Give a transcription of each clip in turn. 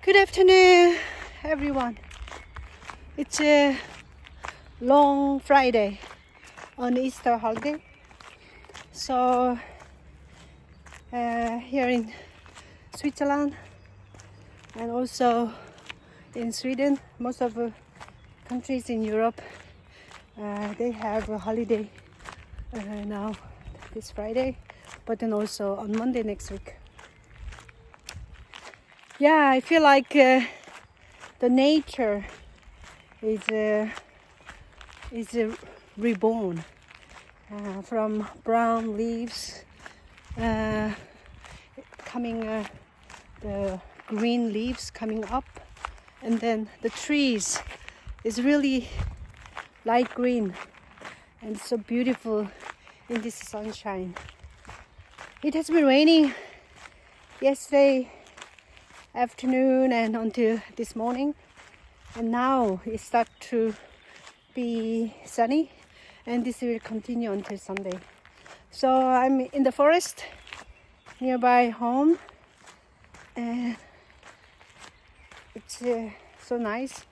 Good afternoon, everyone. It's a long Friday on Easter holiday. So here in Switzerland and also in Sweden, most of the countries in Europe, they have a holiday now this Friday, but then also on Monday next week. Yeah, I feel like the nature is reborn from brown leaves, the green leaves coming up, and then the trees is really light green and so beautiful in this sunshine. It has been raining yesterday afternoon and until this morning, and now it starts to be sunny, and this will continue until Sunday. So I'm in the forest nearby home, and it's so nice,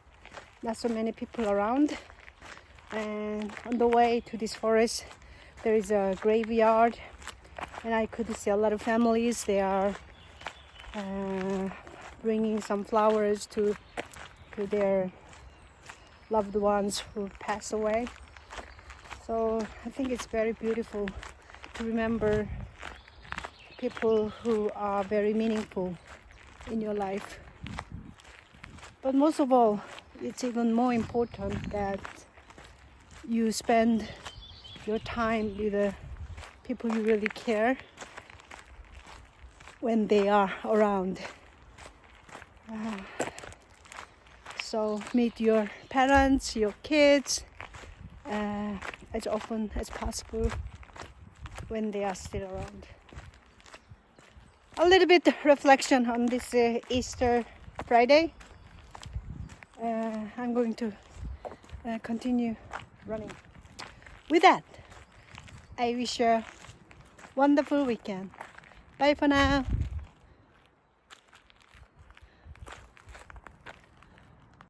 not so many people around. And on the way to this forest there is a graveyard, and I could see a lot of families. They are bringing some flowers to their loved ones who passed away. So I think it's very beautiful to remember people who are very meaningful in your life. But most of all, it's even more important that you spend your time with the people you really care when they are around. So meet your parents, your kids, as often as possible when they are still around. A little bit reflection on this Easter Friday. I'm going to continue running. With that, I wish you a wonderful weekend. Bye for now.